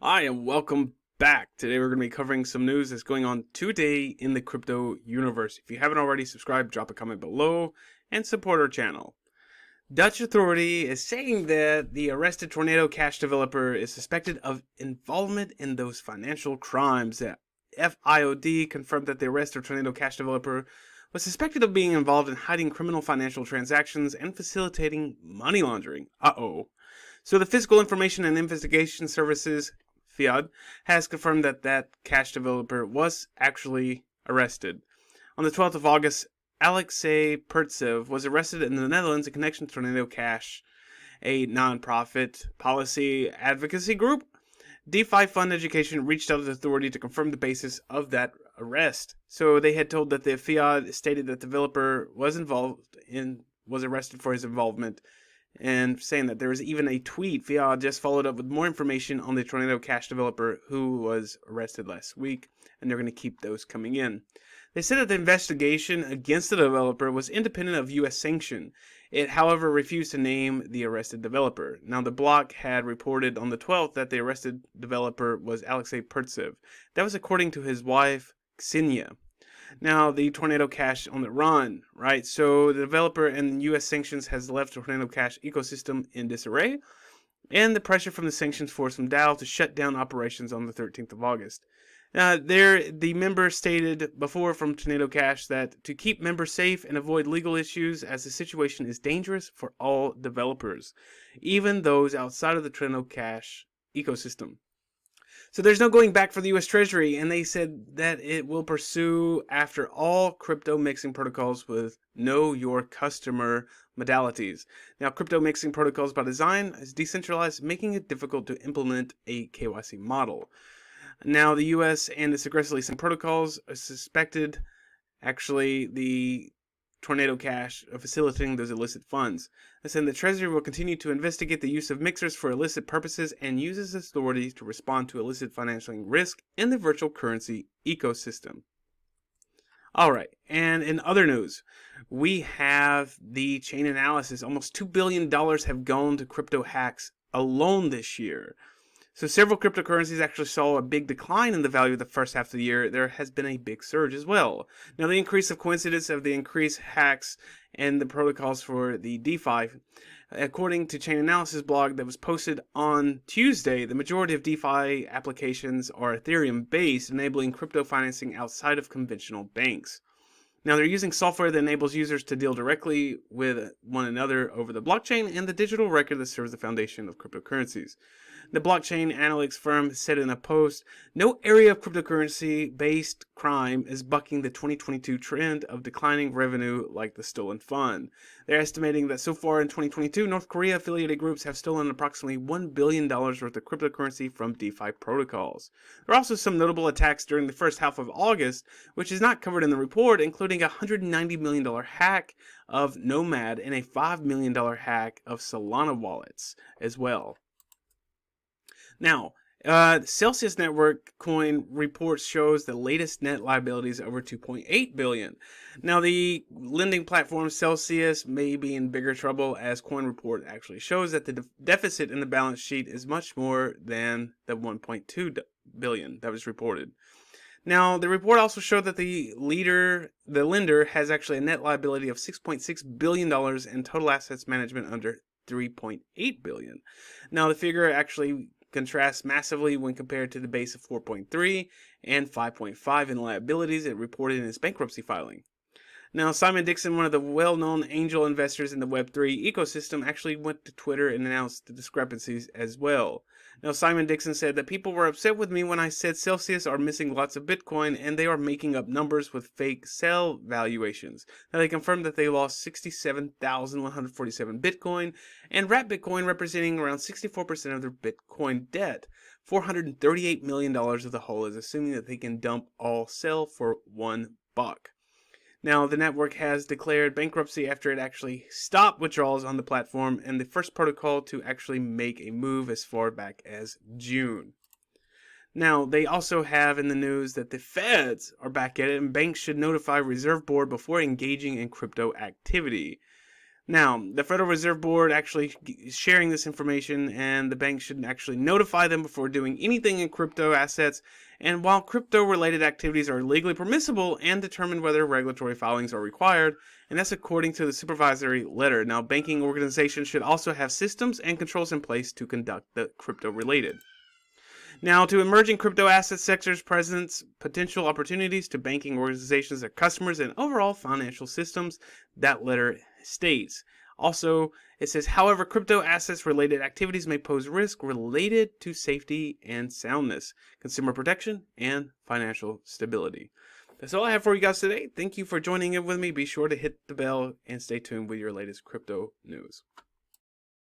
Hi, and welcome back. Today we're going to be covering some news that's going on today in the crypto universe. If you haven't already subscribed, drop a comment below and support our channel. Dutch authority is saying that the arrested Tornado Cash developer is suspected of involvement in those financial crimes. The FIOD confirmed that the arrested Tornado Cash developer was suspected of being involved in hiding criminal financial transactions and facilitating money laundering. So the Physical Information and Investigation Services, FIOD, has confirmed that that cash developer was actually arrested. On the 12th of August, Alexei Pertsev was arrested in the Netherlands in connection to Tornado Cash, a non-profit policy advocacy group. DeFi Fund Education reached out to the authority to confirm the basis of that arrest. So they had told that the FIOD stated that the developer was arrested for his involvement, and saying that there was even a tweet. FIOD just followed up with more information on the Tornado Cash developer who was arrested last week, and they're going to keep those coming in. They said that the investigation against the developer was independent of U.S. sanction. It, however, refused to name the arrested developer. Now, the block had reported on the 12th that the arrested developer was Alexei Pertsev. That was according to his wife, Ksenia. Now, the Tornado Cash on the run, right? So the developer and U.S. sanctions has left the Tornado Cash ecosystem in disarray, and the pressure from the sanctions forced some DAO to shut down operations on the 13th of August. The member stated before from Tornado Cash that to keep members safe and avoid legal issues, as the situation is dangerous for all developers, even those outside of the Tornado Cash ecosystem. So there's no going back for the U.S. Treasury, and they said that it will pursue after all crypto mixing protocols with know your customer modalities. Now, crypto mixing protocols by design is decentralized, making it difficult to implement a KYC model. Now, the U.S. and its aggressively sync protocols are suspected, actually, the Tornado Cash of facilitating those illicit funds. They said the Treasury will continue to investigate the use of mixers for illicit purposes and uses authority to respond to illicit financial risk in the virtual currency ecosystem. Alright, and in other news, we have the chain analysis. Almost $2 billion have gone to crypto hacks alone this year. So several cryptocurrencies actually saw a big decline in the value of the first half of the year. There has been a big surge as well. Now, the increase of coincidence of the increased hacks and the protocols for the DeFi, according to Chain Analysis blog that was posted on Tuesday, the majority of DeFi applications are Ethereum based, enabling crypto financing outside of conventional banks. Now, they're using software that enables users to deal directly with one another over the blockchain and the digital record that serves the foundation of cryptocurrencies. The blockchain analytics firm said in a post, no area of cryptocurrency-based crime is bucking the 2022 trend of declining revenue like the stolen fund. They're estimating that so far in 2022, North Korea affiliated groups have stolen approximately $1 billion worth of cryptocurrency from DeFi protocols. There are also some notable attacks during the first half of August, which is not covered in the report, including a $190 million hack of Nomad and a $5 million hack of Solana wallets as well. Now, Celsius Network coin reports shows the latest net liabilities over 2.8 billion. Now, the lending platform Celsius may be in bigger trouble, as coin report actually shows that the deficit in the balance sheet is much more than the 1.2 billion that was reported. Now, the report also showed that the lender has actually a net liability of $6.6 billion and total assets management under 3.8 billion. Now, the figure actually contrasts massively when compared to the base of 4.3 and 5.5 in liabilities it reported in its bankruptcy filing. Now, Simon Dixon, one of the well-known angel investors in the Web3 ecosystem, actually went to Twitter and announced the discrepancies as well. Now, Simon Dixon said that people were upset with me when I said Celsius are missing lots of Bitcoin and they are making up numbers with fake sell valuations. Now, they confirmed that they lost 67,147 Bitcoin and wrapped Bitcoin representing around 64% of their Bitcoin debt. $438 million of the whole is assuming that they can dump all sell for $1. Now, the network has declared bankruptcy after it actually stopped withdrawals on the platform, and the first protocol to actually make a move as far back as June. Now, they also have in the news that the feds are back at it, and banks should notify Reserve Board before engaging in crypto activity. Now, the Federal Reserve Board actually is sharing this information, and the bank should actually notify them before doing anything in crypto assets. And while crypto-related activities are legally permissible and determine whether regulatory filings are required, and that's according to the supervisory letter. Now, banking organizations should also have systems and controls in place to conduct the crypto-related. Now, to emerging crypto asset sectors presents potential opportunities to banking organizations, their customers, and overall financial systems, that letter states. Also, it says, however, crypto assets related activities may pose risk related to safety and soundness, consumer protection, and financial stability. That's all I have for you guys today. Thank you for joining in with me. Be sure to hit the bell and stay tuned with your latest crypto news.